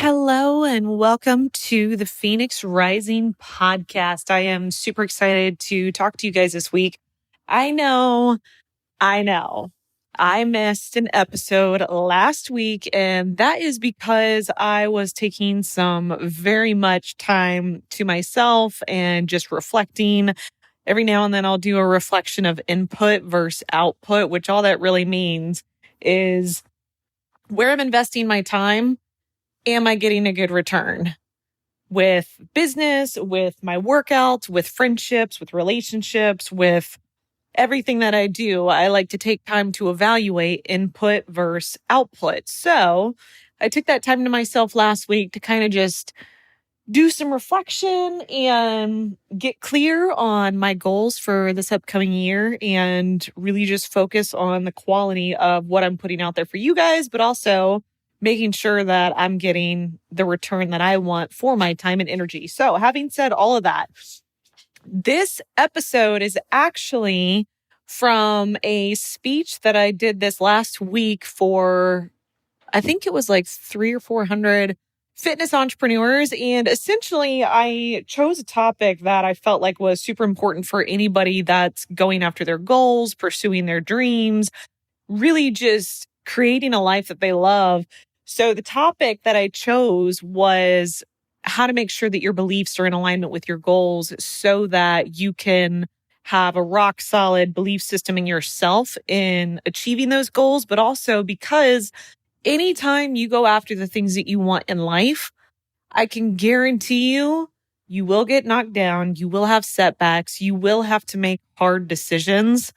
Hello and welcome to the Phoenix Rising podcast. I am super excited to talk to you guys this week. I know. I missed an episode last week, and that is because I was taking some very much time to myself and just reflecting. Every now and then I'll do a reflection of input versus output, which all that really means is where I'm investing my time. Am I getting a good return with business, with my workouts, with friendships, with relationships, with everything that I do? I like to take time to evaluate input versus output. So I took that time to myself last week to kind of just do some reflection and get clear on my goals for this upcoming year and really just focus on the quality of what I'm putting out there for you guys, but also making sure that I'm getting the return that I want for my time and energy. So having said all of that, this episode is actually from a speech that I did this last week for, I think it was like 300 or 400 fitness entrepreneurs. And essentially I chose a topic that I felt like was super important for anybody that's going after their goals, pursuing their dreams, really just creating a life that they love. So the topic that I chose was how to make sure that your beliefs are in alignment with your goals so that you can have a rock solid belief system in yourself in achieving those goals, but also because anytime you go after the things that you want in life, I can guarantee you, you will get knocked down. You will have setbacks. You will have to make hard decisions.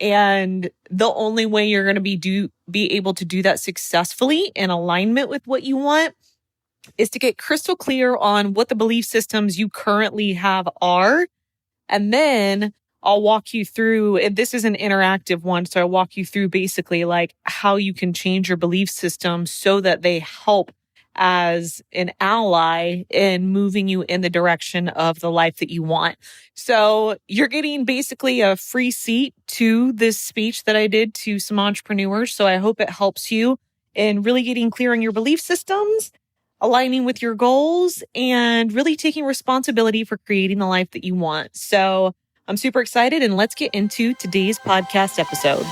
And the only way you're going to be able to do that successfully in alignment with what you want is to get crystal clear on what the belief systems you currently have are. And then I'll walk you through, and this is an interactive one. So I'll walk you through basically like how you can change your belief system so that they help as an ally in moving you in the direction of the life that you want. So you're getting basically a free seat to this speech that I did to some entrepreneurs. So I hope it helps you in really getting clear on your belief systems, aligning with your goals, and really taking responsibility for creating the life that you want. So I'm super excited, and let's get into today's podcast episode.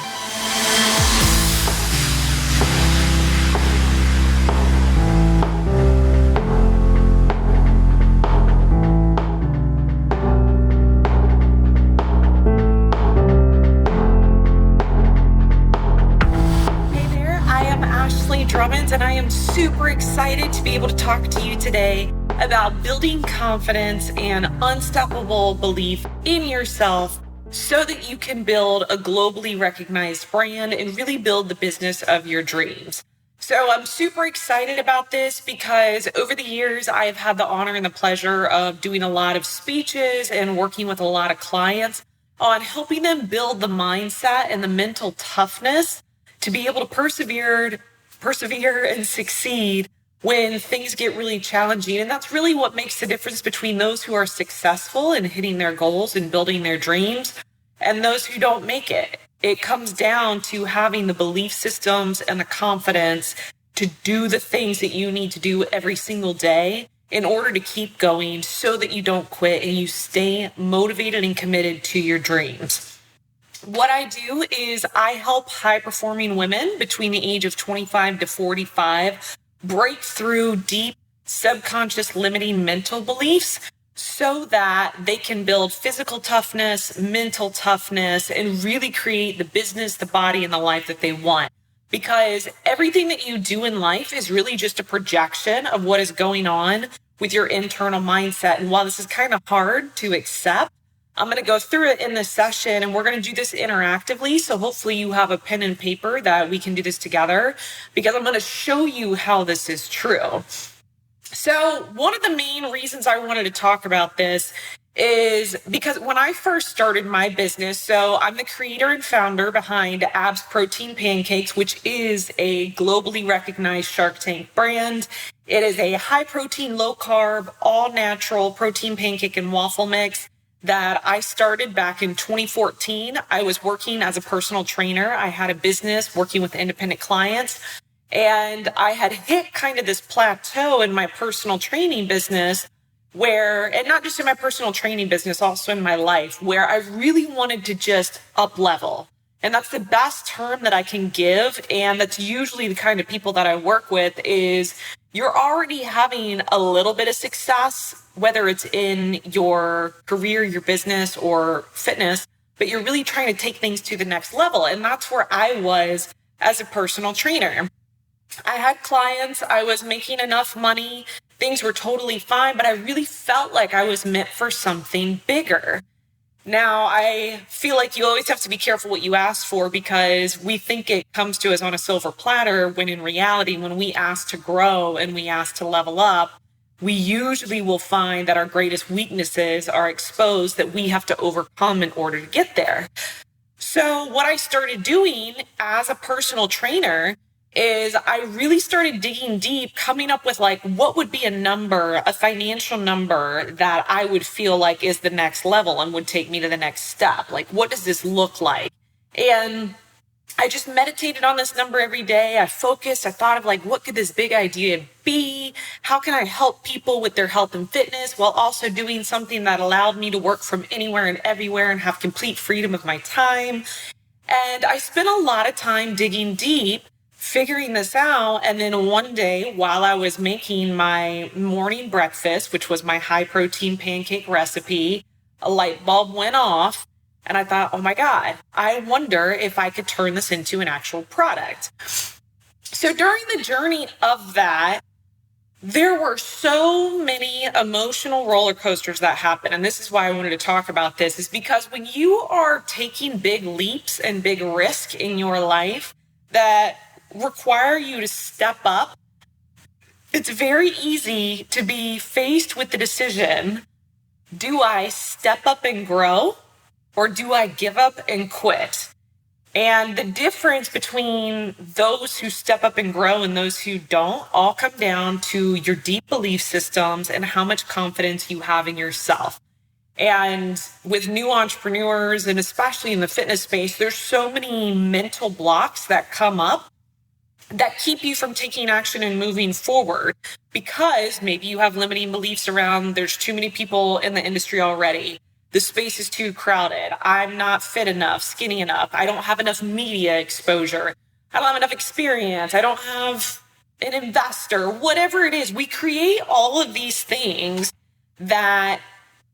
And I am super excited to be able to talk to you today about building confidence and unstoppable belief in yourself so that you can build a globally recognized brand and really build the business of your dreams. So I'm super excited about this because over the years, I've had the honor and the pleasure of doing a lot of speeches and working with a lot of clients on helping them build the mindset and the mental toughness to be able to persevere and succeed when things get really challenging. And that's really what makes the difference between those who are successful in hitting their goals and building their dreams and those who don't make it. It comes down to having the belief systems and the confidence to do the things that you need to do every single day in order to keep going so that you don't quit and you stay motivated and committed to your dreams. What I do is I help high-performing women between the age of 25 to 45 break through deep subconscious limiting mental beliefs so that they can build physical toughness, mental toughness, and really create the business, the body, and the life that they want. Because everything that you do in life is really just a projection of what is going on with your internal mindset. And while this is kind of hard to accept, I'm going to go through it in this session, and we're going to do this interactively. So hopefully you have a pen and paper that we can do this together, because I'm going to show you how this is true. So one of the main reasons I wanted to talk about this is because when I first started my business, so I'm the creator and founder behind Abs Protein Pancakes, which is a globally recognized Shark Tank brand. It is a high protein, low carb, all natural protein pancake and waffle mix that I started back in 2014. I was working as a personal trainer. I had a business working with independent clients. And I had hit kind of this plateau in my personal training business where, and not just in my personal training business, also in my life, where I really wanted to just up level. And that's the best term that I can give. And that's usually the kind of people that I work with is you're already having a little bit of success, whether it's in your career, your business, or fitness, but you're really trying to take things to the next level. And that's where I was as a personal trainer. I had clients, I was making enough money, things were totally fine, but I really felt like I was meant for something bigger. Now, I feel like you always have to be careful what you ask for because we think it comes to us on a silver platter when in reality, when we ask to grow and we ask to level up, we usually will find that our greatest weaknesses are exposed that we have to overcome in order to get there. So what I started doing as a personal trainer is I really started digging deep, coming up with like, what would be a number, a financial number that I would feel like is the next level and would take me to the next step? Like, what does this look like? And I just meditated on this number every day. I focused. I thought of like, what could this big idea be? How can I help people with their health and fitness while also doing something that allowed me to work from anywhere and everywhere and have complete freedom of my time? And I spent a lot of time digging deep, figuring this out. And then one day while I was making my morning breakfast, which was my high protein pancake recipe, a light bulb went off and I thought, oh my God, I wonder if I could turn this into an actual product. So during the journey of that, there were so many emotional roller coasters that happened. And this is why I wanted to talk about this, is because when you are taking big leaps and big risk in your life that require you to step up, it's very easy to be faced with the decision, do I step up and grow or do I give up and quit? And the difference between those who step up and grow and those who don't all come down to your deep belief systems and how much confidence you have in yourself. And with new entrepreneurs, and especially in the fitness space, there's so many mental blocks that come up that keep you from taking action and moving forward because maybe you have limiting beliefs around there's too many people in the industry already. The space is too crowded. I'm not fit enough, skinny enough. I don't have enough media exposure. I don't have enough experience. I don't have an investor, whatever it is. We create all of these things that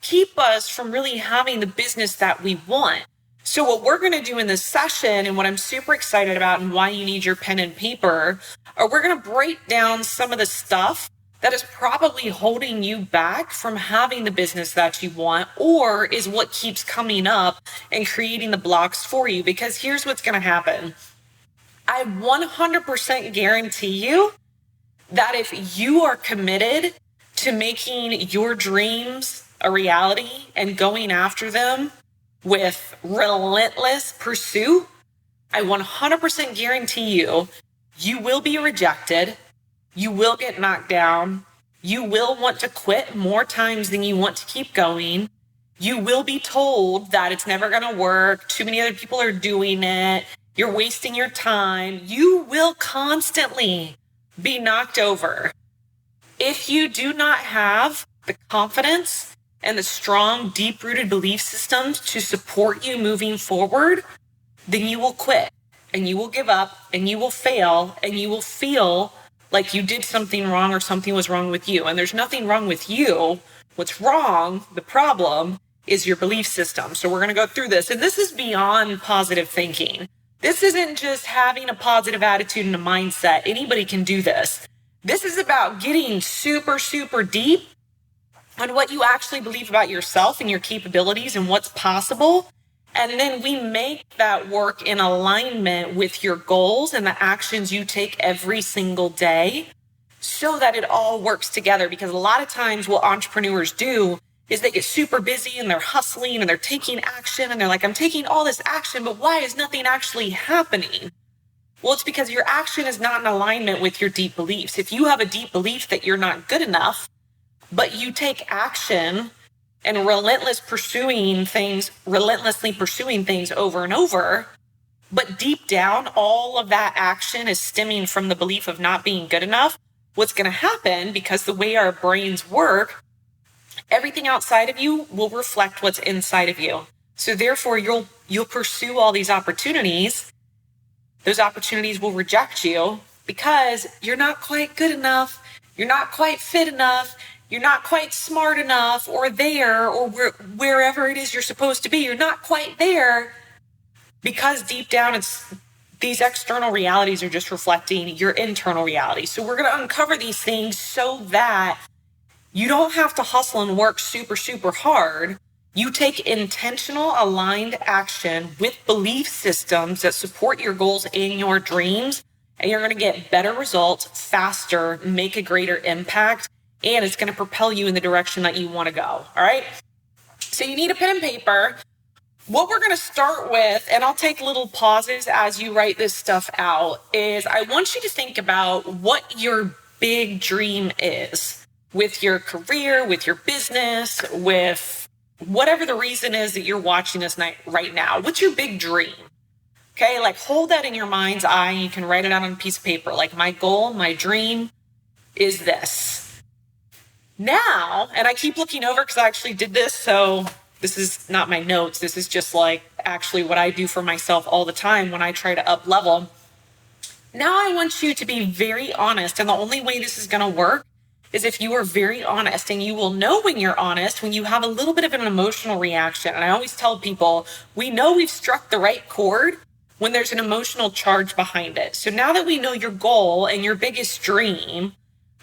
keep us from really having the business that we want. So what we're going to do in this session, and what I'm super excited about and why you need your pen and paper, are we're going to break down some of the stuff that is probably holding you back from having the business that you want, or is what keeps coming up and creating the blocks for you. Because here's what's going to happen. I 100% guarantee you that if you are committed to making your dreams a reality and going after them with relentless pursuit, I 100% guarantee you, you will be rejected. You will get knocked down. You will want to quit more times than you want to keep going. You will be told that it's never going to work. Too many other people are doing it. You're wasting your time. You will constantly be knocked over. If you do not have the confidence and the strong, deep-rooted belief systems to support you moving forward, then you will quit and you will give up and you will fail and you will feel like you did something wrong or something was wrong with you. And there's nothing wrong with you. What's wrong, the problem, is your belief system. So we're going to go through this. And this is beyond positive thinking. This isn't just having a positive attitude and a mindset. Anybody can do this. This is about getting super, super deep on what you actually believe about yourself and your capabilities and what's possible. And then we make that work in alignment with your goals and the actions you take every single day so that it all works together. Because a lot of times what entrepreneurs do is they get super busy and they're hustling and they're taking action and they're like, I'm taking all this action, but why is nothing actually happening? Well, it's because your action is not in alignment with your deep beliefs. If you have a deep belief that you're not good enough, but you take action and relentlessly pursuing things over and over, but deep down, all of that action is stemming from the belief of not being good enough. What's going to happen, because the way our brains work, everything outside of you will reflect what's inside of you. So therefore, you'll pursue all these opportunities. Those opportunities will reject you because you're not quite good enough. You're not quite fit enough. You're not quite smart enough, or there, or wherever it is you're supposed to be. You're not quite there because deep down, it's these external realities are just reflecting your internal reality. So we're going to uncover these things so that you don't have to hustle and work super, super hard. You take intentional, aligned action with belief systems that support your goals and your dreams, and you're going to get better results faster, make a greater impact, and it's going to propel you in the direction that you want to go. All right. So you need a pen and paper. What we're going to start with, and I'll take little pauses as you write this stuff out, is I want you to think about what your big dream is with your career, with your business, with whatever the reason is that you're watching this night right now. What's your big dream? Okay, like hold that in your mind's eye. You can write it out on a piece of paper. Like, my goal, my dream is this. Now, and I keep looking over because I actually did this, so this is not my notes. This is just like actually what I do for myself all the time when I try to up level. Now I want you to be very honest. And the only way this is going to work is if you are very honest, and you will know when you're honest, when you have a little bit of an emotional reaction. And I always tell people, we know we've struck the right chord when there's an emotional charge behind it. So now that we know your goal and your biggest dream,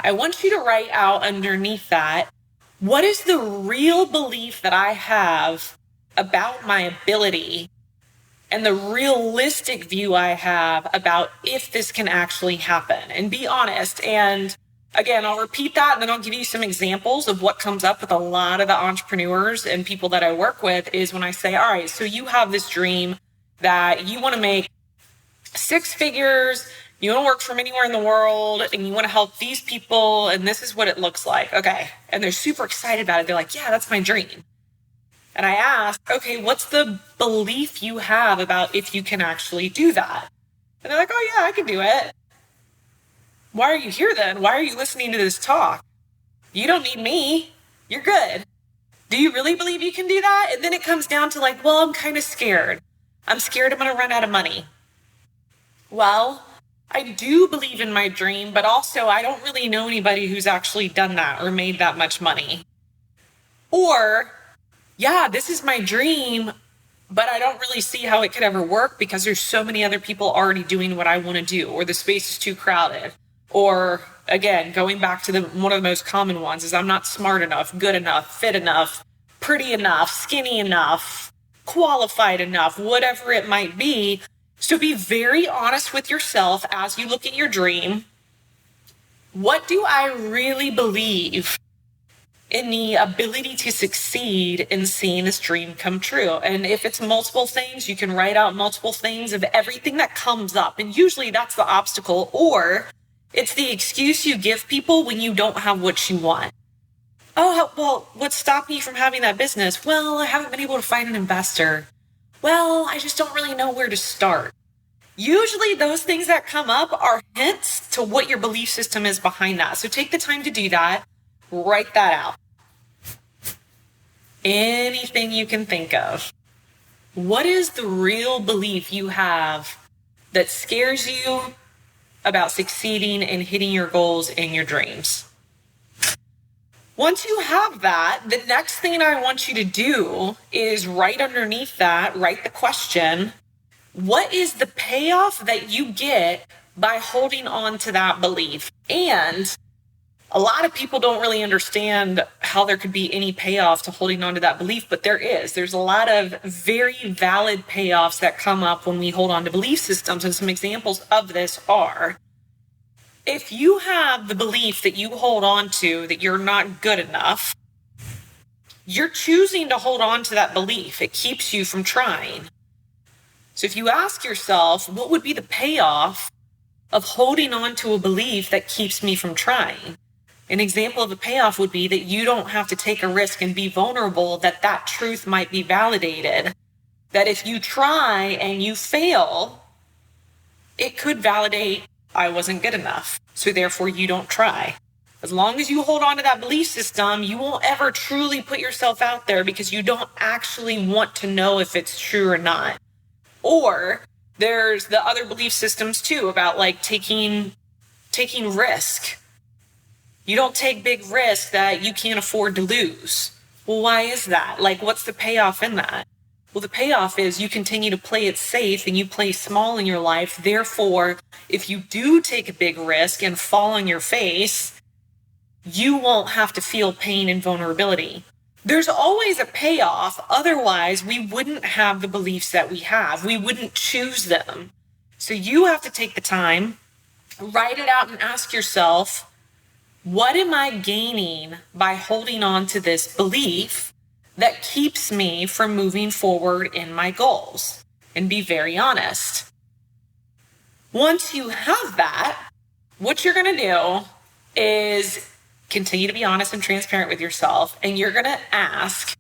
I want you to write out underneath that, what is the real belief that I have about my ability, and the realistic view I have about if this can actually happen? And be honest. And again, I'll repeat that, and then I'll give you some examples of what comes up with a lot of the entrepreneurs and people that I work with is when I say, all right, so you have this dream that you want to make 6 figures, you want to work from anywhere in the world, and you want to help these people, and this is what it looks like. Okay. And they're super excited about it. They're like, yeah, that's my dream. And I ask, okay, what's the belief you have about if you can actually do that? And they're like, oh yeah, I can do it. Why are you here then? Why are you listening to this talk? You don't need me. You're good. Do you really believe you can do that? And then it comes down to like, well, I'm kind of scared. I'm scared I'm going to run out of money. Well, I do believe in my dream, but also I don't really know anybody who's actually done that or made that much money. Or, yeah, this is my dream, but I don't really see how it could ever work because there's so many other people already doing what I want to do, or the space is too crowded. Or again, going back to one of the most common ones is I'm not smart enough, good enough, fit enough, pretty enough, skinny enough, qualified enough, whatever it might be. So be very honest with yourself as you look at your dream. What do I really believe in the ability to succeed in seeing this dream come true? And if it's multiple things, you can write out multiple things of everything that comes up. And usually that's the obstacle, or it's the excuse you give people when you don't have what you want. Oh, well, what stopped me from having that business? Well, I haven't been able to find an investor. Well, I just don't really know where to start. Usually those things that come up are hints to what your belief system is behind that. So take the time to do that. Write that out. Anything you can think of. What is the real belief you have that scares you about succeeding and hitting your goals and your dreams? Once you have that, the next thing I want you to do is write underneath that, write the question, what is the payoff that you get by holding on to that belief? And a lot of people don't really understand how there could be any payoff to holding on to that belief, but there is. There's a lot of very valid payoffs that come up when we hold on to belief systems. And some examples of this are, if you have the belief that you hold on to that you're not good enough, you're choosing to hold on to that belief. It keeps you from trying. So if you ask yourself, what would be the payoff of holding on to a belief that keeps me from trying? An example of a payoff would be that you don't have to take a risk and be vulnerable, that truth might be validated. that if you try and you fail, it could validate I wasn't good enough. So therefore you don't try. As long as you hold on to that belief system, you won't ever truly put yourself out there because you don't actually want to know if it's true or not. Or there's the other belief systems too about like taking risk. You don't take big risk that you can't afford to lose. Well, why is that? Like, what's the payoff in that? Well, the payoff is you continue to play it safe and you play small in your life. Therefore, if you do take a big risk and fall on your face, you won't have to feel pain and vulnerability. There's always a payoff. Otherwise, we wouldn't have the beliefs that we have. We wouldn't choose them. So you have to take the time, write it out and ask yourself, what am I gaining by holding on to this belief that keeps me from moving forward in my goals? And be very honest. Once you have that, what you're going to do is continue to be honest and transparent with yourself. And you're going to ask,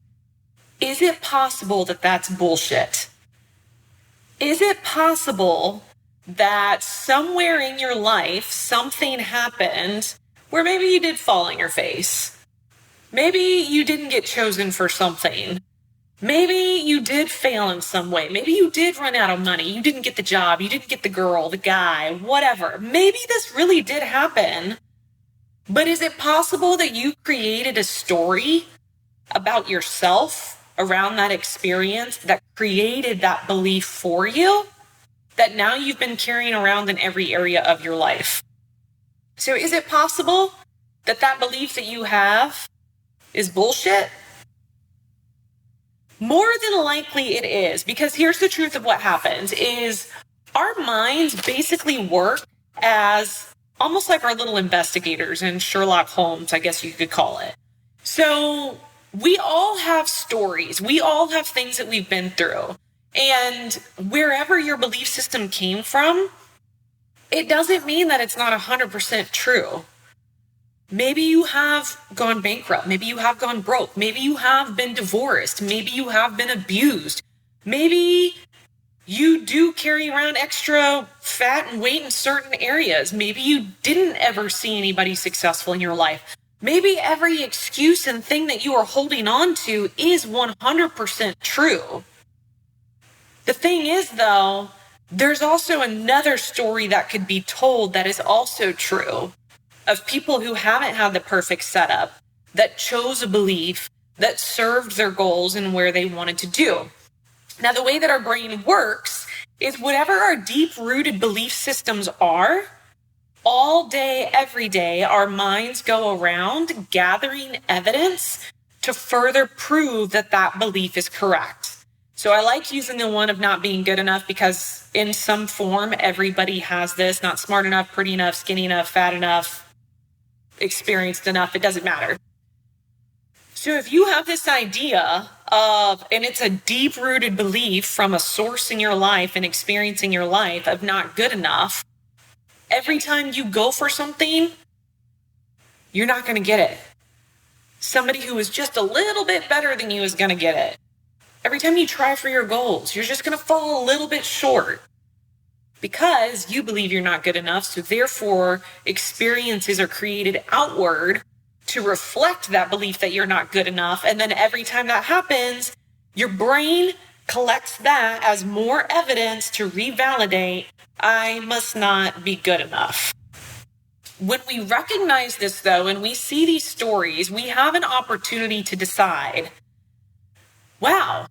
is it possible that that's bullshit? Is it possible that somewhere in your life, something happened where maybe you did fall on your face? Maybe you didn't get chosen for something. Maybe you did fail in some way. Maybe you did run out of money. You didn't get the job. You didn't get the girl, the guy, whatever. Maybe this really did happen. But is it possible that you created a story about yourself around that experience that created that belief for you that now you've been carrying around in every area of your life? So is it possible that that belief that you have is bullshit? More than likely it is, because here's the truth of what happens is our minds basically work as almost like our little investigators in Sherlock Holmes, I guess you could call it. So we all have stories. We all have things that we've been through. And wherever your belief system came from, it doesn't mean that it's not 100% true. Maybe you have gone bankrupt. Maybe you have gone broke. Maybe you have been divorced. Maybe you have been abused. Maybe you do carry around extra fat and weight in certain areas. Maybe you didn't ever see anybody successful in your life. Maybe every excuse and thing that you are holding on to is 100% true. The thing is, though, there's also another story that could be told that is also true of people who haven't had the perfect setup, that chose a belief that served their goals and where they wanted to do. Now, the way that our brain works is whatever our deep-rooted belief systems are, all day, every day, our minds go around gathering evidence to further prove that that belief is correct. So I like using the one of not being good enough because in some form, everybody has this, not smart enough, pretty enough, skinny enough, fat enough, experienced enough, it doesn't matter. So if you have this idea of, and it's a deep-rooted belief from a source in your life and experience in your life of not good enough, every time you go for something, you're not going to get it. Somebody who is just a little bit better than you is going to get it. Every time you try for your goals, you're just going to fall a little bit short because you believe you're not good enough. So therefore, experiences are created outward to reflect that belief that you're not good enough. And then every time that happens, your brain collects that as more evidence to revalidate, I must not be good enough. When we recognize this, though, and we see these stories, we have an opportunity to decide, wow,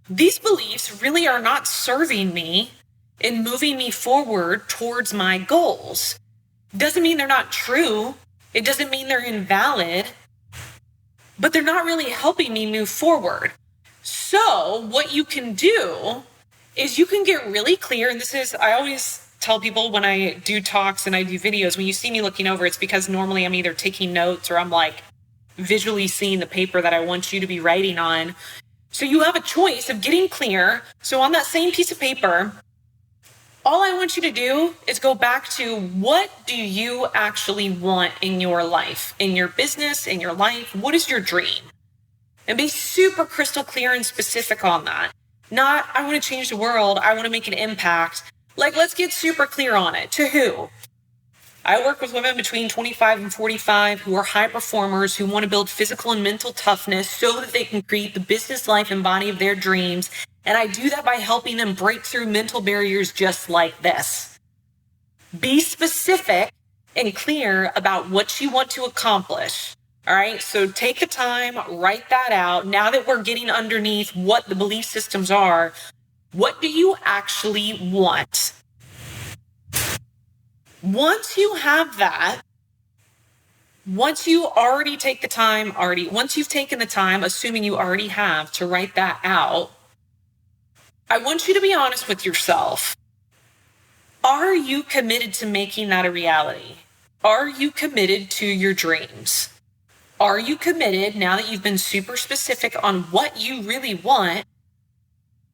these beliefs really are not serving me in moving me forward towards my goals. Doesn't mean they're not true. It doesn't mean they're invalid, but they're not really helping me move forward. So what you can do is you can get really clear. And this is, I always tell people when I do talks and I do videos, when you see me looking over, it's because normally I'm either taking notes or I'm like visually seeing the paper that I want you to be writing on. So you have a choice of getting clear. So on that same piece of paper, all I want you to do is go back to, what do you actually want in your life, in your business, in your life? What is your dream? And be super crystal clear and specific on that. Not, I want to change the world. I want to make an impact. Like, let's get super clear on it. To who? I work with women between 25 and 45 who are high performers, who want to build physical and mental toughness so that they can create the business life and body of their dreams. And I do that by helping them break through mental barriers just like this. Be specific and clear about what you want to accomplish. All right, so take the time, write that out. Now that we're getting underneath what the belief systems are, what do you actually want? Once you have that, once you've taken the time, assuming you already have, to write that out, I want you to be honest with yourself. Are you committed to making that a reality? Are you committed to your dreams? Are you committed, now that you've been super specific on what you really want,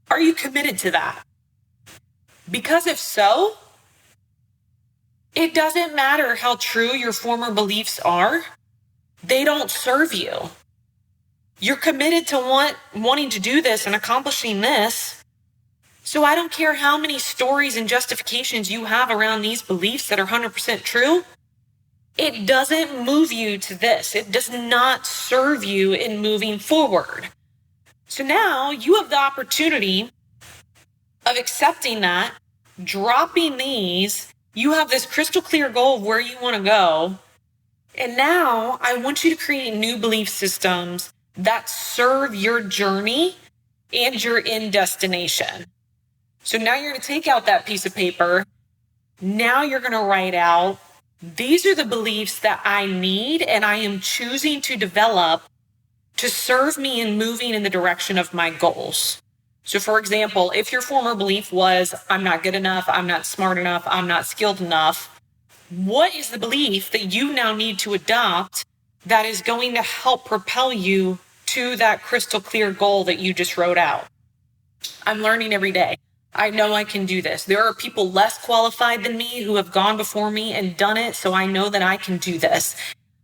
are you committed to that? Because if so, it doesn't matter how true your former beliefs are. They don't serve you. You're committed to wanting to do this and accomplishing this. So I don't care how many stories and justifications you have around these beliefs that are 100% true. It doesn't move you to this. It does not serve you in moving forward. So now you have the opportunity of accepting that, dropping these. You have this crystal clear goal of where you want to go. And now I want you to create new belief systems that serve your journey and your end destination. So now you're going to take out that piece of paper. Now you're going to write out, these are the beliefs that I need and I am choosing to develop to serve me in moving in the direction of my goals. So for example, if your former belief was, I'm not good enough, I'm not smart enough, I'm not skilled enough, what is the belief that you now need to adopt that is going to help propel you to that crystal clear goal that you just wrote out? I'm learning every day. I know I can do this. There are people less qualified than me who have gone before me and done it, so I know that I can do this.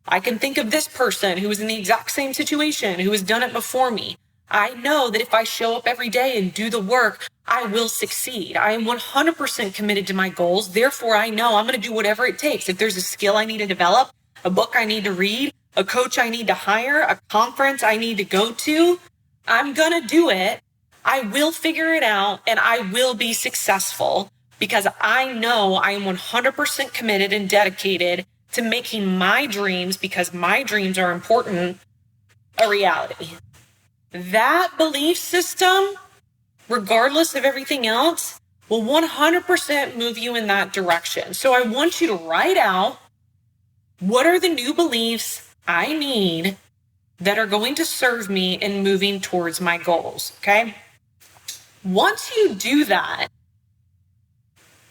I can think of this person who was in the exact same situation, who has done it before me. I know that if I show up every day and do the work, I will succeed. I am 100% committed to my goals. Therefore, I know I'm going to do whatever it takes. If there's a skill I need to develop, a book I need to read, a coach I need to hire, a conference I need to go to, I'm going to do it. I will figure it out and I will be successful because I know I am 100% committed and dedicated to making my dreams, because my dreams are important, a reality. That belief system, regardless of everything else, will 100% move you in that direction. So I want you to write out, what are the new beliefs I need that are going to serve me in moving towards my goals, okay? Once you do that,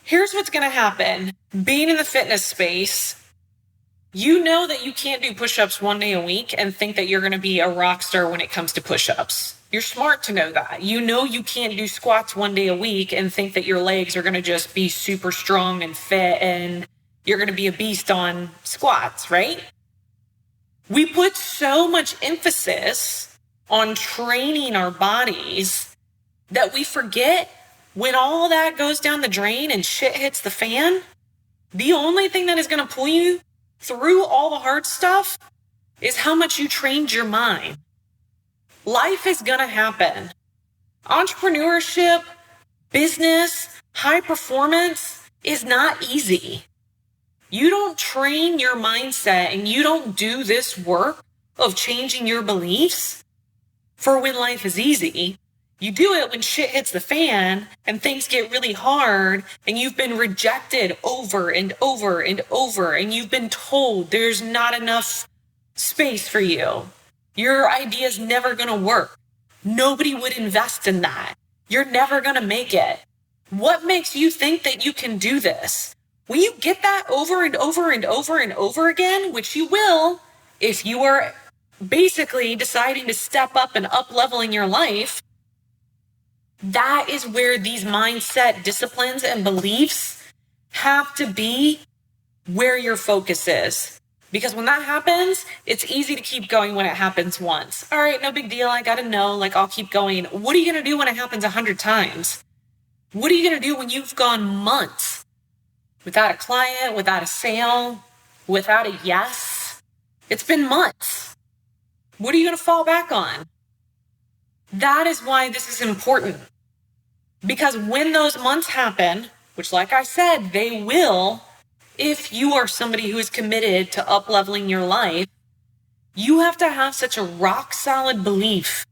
here's what's going to happen. Being in the fitness space, you know that you can't do push-ups one day a week and think that you're going to be a rock star when it comes to push-ups. You're smart to know that. You know you can't do squats one day a week and think that your legs are going to just be super strong and fit and you're going to be a beast on squats, right? We put so much emphasis on training our bodies that we forget when all that goes down the drain and shit hits the fan, the only thing that is going to pull you through all the hard stuff is how much you trained your mind. Life is going to happen. Entrepreneurship, business, high performance is not easy. You don't train your mindset and you don't do this work of changing your beliefs for when life is easy. You do it when shit hits the fan and things get really hard and you've been rejected over and over and over and you've been told there's not enough space for you. Your idea's never going to work. Nobody would invest in that. You're never going to make it. What makes you think that you can do this? When you get that over and over and over and over again, which you will if you are basically deciding to step up and up leveling your life, that is where these mindset disciplines and beliefs have to be where your focus is. Because when that happens, it's easy to keep going when it happens once. All right, no big deal. I got to know, like, I'll keep going. What are you going to do when it happens 100 times? What are you going to do when you've gone months without a client, without a sale, without a yes? It's been months. What are you going to fall back on? That is why this is important. Because when those months happen, which like I said, they will, if you are somebody who is committed to up-leveling your life, you have to have such a rock-solid belief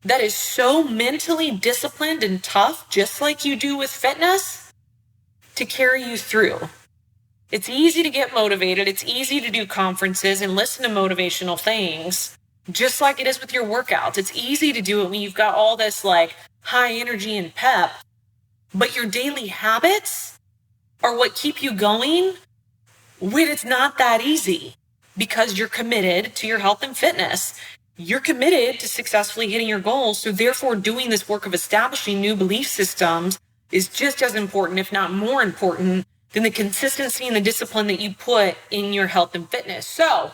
that is so mentally disciplined and tough, just like you do with fitness, to carry you through. It's easy to get motivated. It's easy to do conferences and listen to motivational things, just like it is with your workouts. It's easy to do it when you've got all this like high energy and pep, but your daily habits are what keep you going when it's not that easy, because you're committed to your health and fitness. You're committed to successfully hitting your goals. So therefore, doing this work of establishing new belief systems is just as important, if not more important, than the consistency and the discipline that you put in your health and fitness. So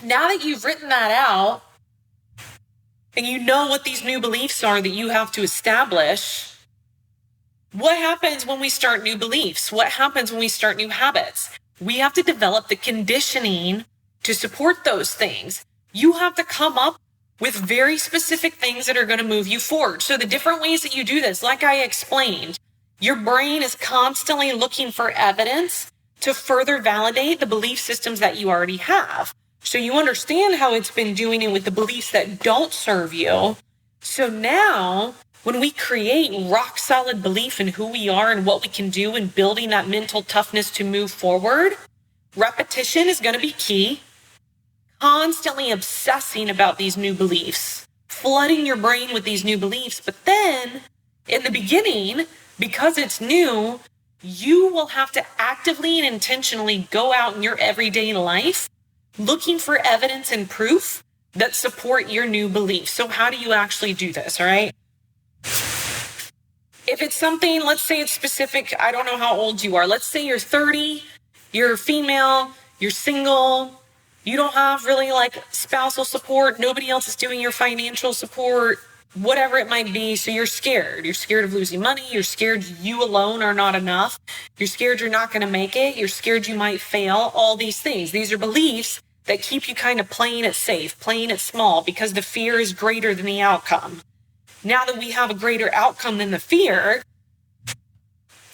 now that you've written that out and you know what these new beliefs are that you have to establish, what happens when we start new beliefs? What happens when we start new habits? We have to develop the conditioning to support those things. You have to come up with very specific things that are going to move you forward. So the different ways that you do this, like I explained, your brain is constantly looking for evidence to further validate the belief systems that you already have. So you understand how it's been doing it with the beliefs that don't serve you. So now, when we create rock solid belief in who we are and what we can do and building that mental toughness to move forward, repetition is going to be key. Constantly obsessing about these new beliefs, flooding your brain with these new beliefs. But then in the beginning, because it's new, you will have to actively and intentionally go out in your everyday life looking for evidence and proof that support your new beliefs. So how do you actually do this? All right. If it's something, let's say it's specific, I don't know how old you are. Let's say you're 30, you're female, you're single, you don't have really like spousal support, nobody else is doing your financial support, whatever it might be. So you're scared. You're scared of losing money. You're scared you alone are not enough. You're scared you're not going to make it. You're scared you might fail. All these things. These are beliefs that keep you kind of playing it safe, playing it small, because the fear is greater than the outcome. Now that we have a greater outcome than the fear,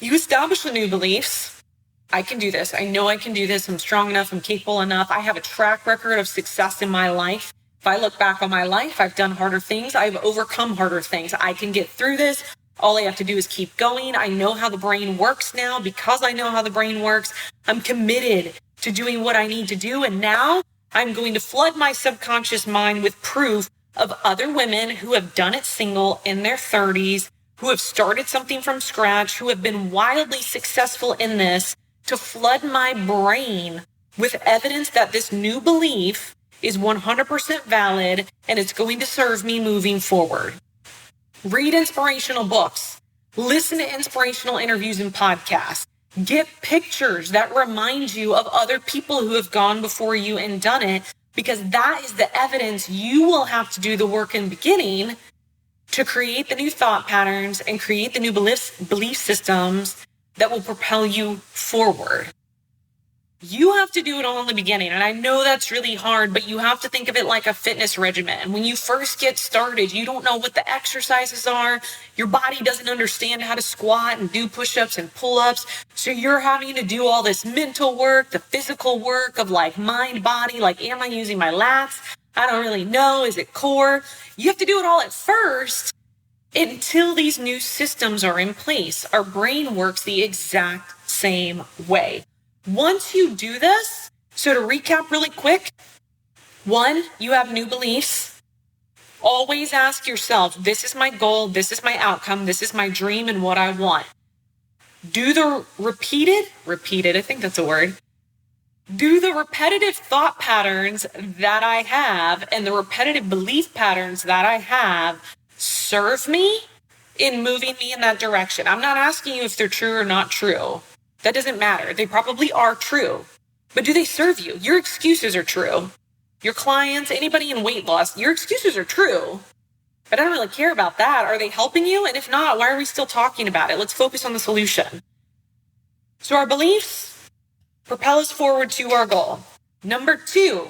you establish the new beliefs. I can do this. I know I can do this. I'm strong enough. I'm capable enough. I have a track record of success in my life. If I look back on my life, I've done harder things. I've overcome harder things. I can get through this. All I have to do is keep going. I know how the brain works now. Because I know how the brain works, I'm committed to doing what I need to do. And now I'm going to flood my subconscious mind with proof of other women who have done it single in their 30s, who have started something from scratch, who have been wildly successful in this, to flood my brain with evidence that this new belief is 100% valid and it's going to serve me moving forward. Read inspirational books, listen to inspirational interviews and podcasts, get pictures that remind you of other people who have gone before you and done it, because that is the evidence you will have to do the work in the beginning to create the new thought patterns and create the new belief systems that will propel you forward. You have to do it all in the beginning. And I know that's really hard, but you have to think of it like a fitness regimen. When you first get started, you don't know what the exercises are. Your body doesn't understand how to squat and do push-ups and pull-ups. So you're having to do all this mental work, the physical work of like mind, body, like, am I using my lats? I don't really know. Is it core? You have to do it all at first until these new systems are in place. Our brain works the exact same way. Once you do this, so to recap really quick, 1, you have new beliefs. Always ask yourself, this is my goal, this is my outcome, this is my dream and what I want. Do the repeated, I think that's a word. Do the repetitive thought patterns that I have and the repetitive belief patterns that I have serve me in moving me in that direction? I'm not asking you if they're true or not true. That doesn't matter. They probably are true. But do they serve you? Your excuses are true. Your clients, anybody in weight loss, your excuses are true. But I don't really care about that. Are they helping you? And if not, why are we still talking about it? Let's focus on the solution. So our beliefs propel us forward to our goal. Number 2,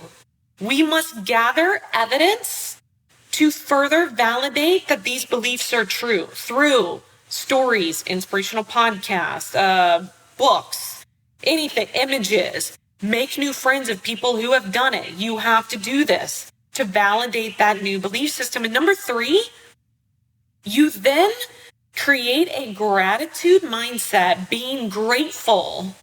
we must gather evidence to further validate that these beliefs are true through stories, inspirational podcasts, books, anything, images. Make new friends of people who have done it. You have to do this to validate that new belief system. And number 3, you then create a gratitude mindset, being grateful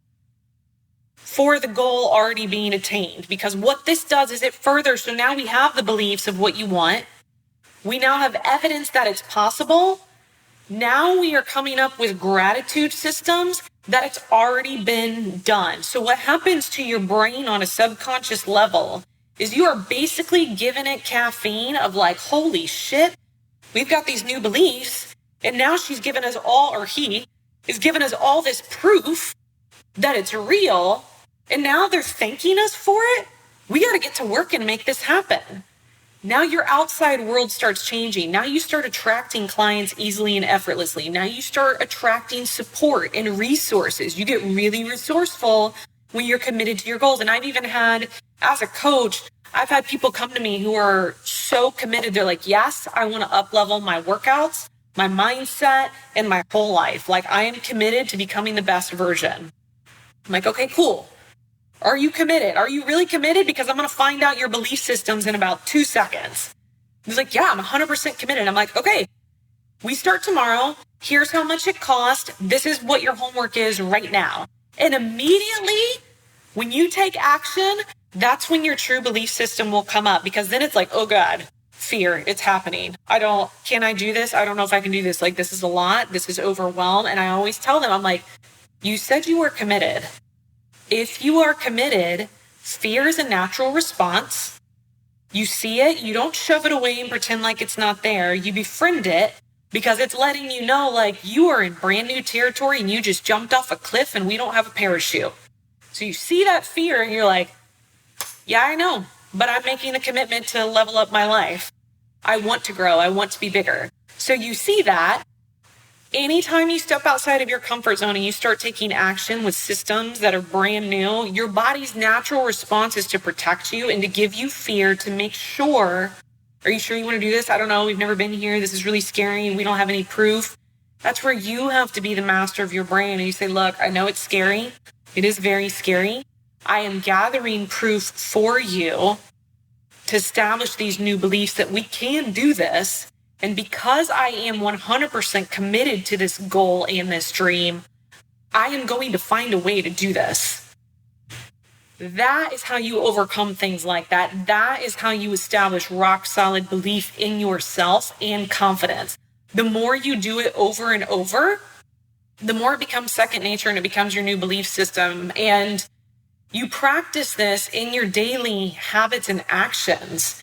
for the goal already being attained. Because what this does is it furthers, so now we have the beliefs of what you want. We now have evidence that it's possible. Now we are coming up with gratitude systems that it's already been done. So what happens to your brain on a subconscious level is you are basically giving it caffeine of like, holy shit, we've got these new beliefs. And now she's given us all, or he is giving us all this proof that it's real. And now they're thanking us for it. We got to get to work and make this happen. Now your outside world starts changing. Now you start attracting clients easily and effortlessly. Now you start attracting support and resources. You get really resourceful when you're committed to your goals. And I've even had, as a coach, I've had people come to me who are so committed. They're like, yes, I want to up-level my workouts, my mindset, and my whole life. Like, I am committed to becoming the best version. I'm like, okay, cool. Are you committed? Are you really committed? Because I'm going to find out your belief systems in about 2 seconds. He's like, yeah, I'm 100% committed. I'm like, okay, we start tomorrow. Here's how much it cost. This is what your homework is right now. And immediately when you take action, that's when your true belief system will come up, because then it's like, oh God, fear, it's happening. Can I do this? I don't know if I can do this. Like, this is a lot. This is overwhelmed. And I always tell them, I'm like, you said you were committed. If you are committed, fear is a natural response. You see it, you don't shove it away and pretend like it's not there. You befriend it because it's letting you know, like, you are in brand new territory and you just jumped off a cliff and we don't have a parachute. So you see that fear and you're like, yeah, I know, but I'm making a commitment to level up my life. I want to grow. I want to be bigger. So you see that. Anytime you step outside of your comfort zone and you start taking action with systems that are brand new, your body's natural response is to protect you and to give you fear, to make sure, are you sure you want to do this? I don't know. We've never been here. This is really scary. We don't have any proof. That's where you have to be the master of your brain. And you say, look, I know it's scary. It is very scary. I am gathering proof for you to establish these new beliefs that we can do this. And because I am 100% committed to this goal and this dream, I am going to find a way to do this. That is how you overcome things like that. That is how you establish rock solid belief in yourself and confidence. The more you do it over and over, the more it becomes second nature and it becomes your new belief system. And you practice this in your daily habits and actions.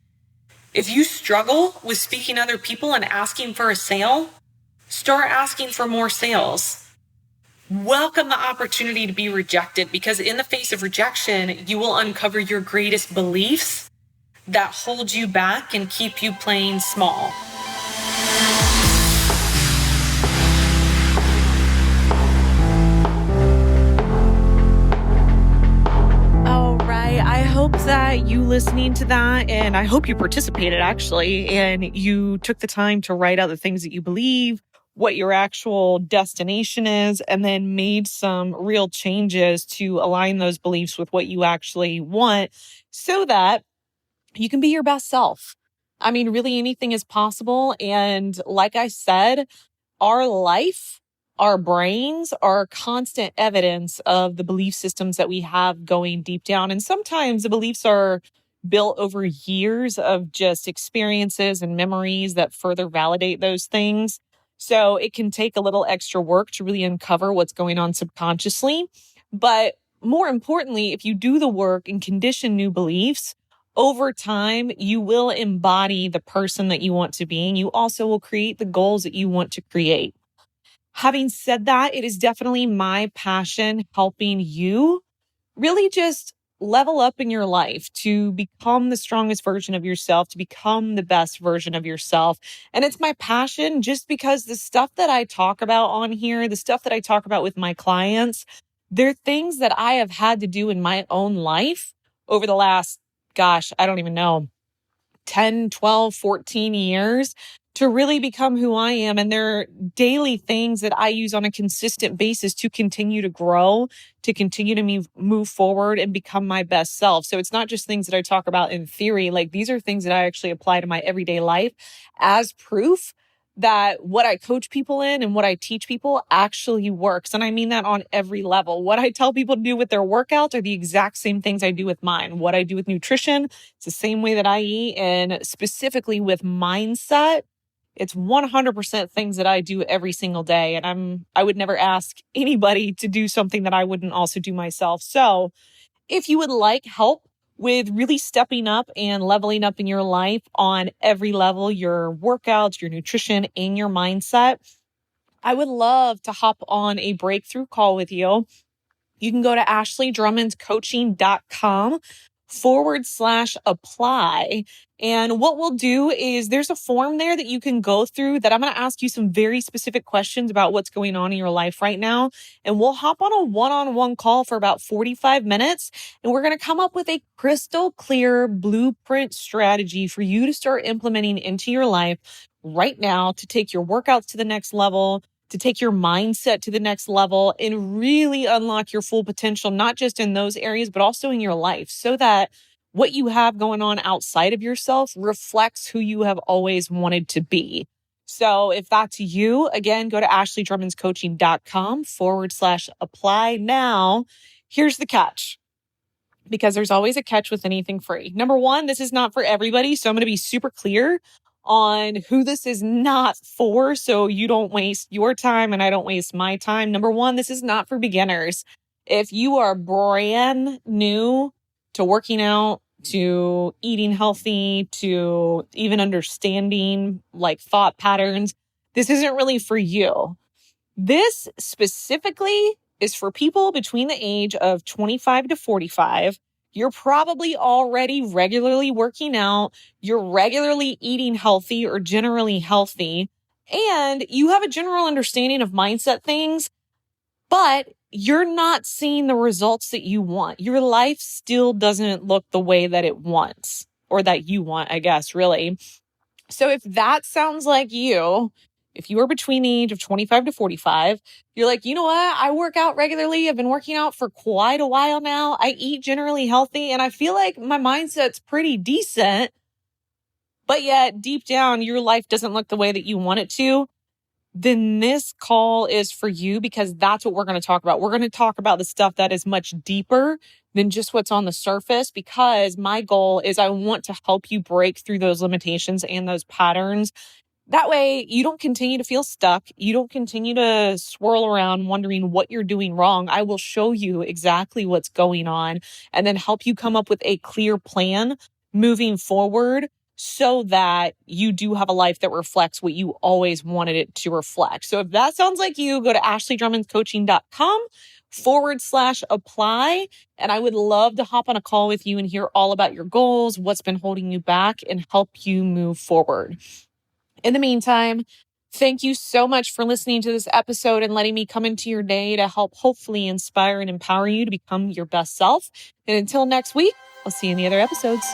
If you struggle with speaking to other people and asking for a sale, start asking for more sales. Welcome the opportunity to be rejected, because in the face of rejection, you will uncover your greatest beliefs that hold you back and keep you playing small. I hope that you listening to that, and I hope you participated actually, and you took the time to write out the things that you believe, what your actual destination is, and then made some real changes to align those beliefs with what you actually want so that you can be your best self. I mean, really anything is possible. And like I said, our life, our brains are constant evidence of the belief systems that we have going deep down. And sometimes the beliefs are built over years of just experiences and memories that further validate those things. So it can take a little extra work to really uncover what's going on subconsciously. But more importantly, if you do the work and condition new beliefs, over time, you will embody the person that you want to be, and you also will create the goals that you want to create. Having said that, it is definitely my passion helping you really just level up in your life, to become the strongest version of yourself, to become the best version of yourself. And it's my passion just because the stuff that I talk about on here, the stuff that I talk about with my clients, they're things that I have had to do in my own life over the last, gosh, I don't even know, 10, 12, 14 years to really become who I am. And they're daily things that I use on a consistent basis to continue to grow, to continue to move forward and become my best self. So it's not just things that I talk about in theory. Like, these are things that I actually apply to my everyday life as proof that what I coach people in and what I teach people actually works. And I mean that on every level. What I tell people to do with their workouts are the exact same things I do with mine. What I do with nutrition, it's the same way that I eat. And specifically with mindset, it's 100% things that I do every single day. And I would never ask anybody to do something that I wouldn't also do myself. So if you would like help with really stepping up and leveling up in your life on every level, your workouts, your nutrition, and your mindset, I would love to hop on a breakthrough call with you. You can go to ashleydrummondcoaching.com/apply. And what we'll do is there's a form there that you can go through that I'm going to ask you some very specific questions about what's going on in your life right now. And we'll hop on a one-on-one call for about 45 minutes. And we're going to come up with a crystal clear blueprint strategy for you to start implementing into your life right now to take your workouts to the next level, to take your mindset to the next level and really unlock your full potential, not just in those areas, but also in your life, so that what you have going on outside of yourself reflects who you have always wanted to be. So if that's you, again, go to ashleydrummondcoaching.com/apply. Now, here's the catch, because there's always a catch with anything free. Number one, this is not for everybody. So I'm going to be super clear on who this is not for, so you don't waste your time and I don't waste my time. Number one, this is not for beginners. If you are brand new to working out, to eating healthy, to even understanding like thought patterns, this isn't really for you. This specifically is for people between the age of 25 to 45. You're probably already regularly working out. You're regularly eating healthy or generally healthy. And you have a general understanding of mindset things, but you're not seeing the results that you want. Your life still doesn't look the way that it wants, or that you want, I guess, really. So if that sounds like you, if you are between the age of 25 to 45, you're like, you know what? I work out regularly. I've been working out for quite a while now. I eat generally healthy and I feel like my mindset's pretty decent, but yet deep down, your life doesn't look the way that you want it to. Then this call is for you, because that's what we're going to talk about. We're going to talk about the stuff that is much deeper than just what's on the surface, because my goal is I want to help you break through those limitations and those patterns. That way you don't continue to feel stuck. You don't continue to swirl around wondering what you're doing wrong. I will show you exactly what's going on and then help you come up with a clear plan moving forward, so that you do have a life that reflects what you always wanted it to reflect. So if that sounds like you, go to ashleydrummondcoaching.com/apply. And I would love to hop on a call with you and hear all about your goals, what's been holding you back, and help you move forward. In the meantime, thank you so much for listening to this episode and letting me come into your day to help hopefully inspire and empower you to become your best self. And until next week, I'll see you in the other episodes.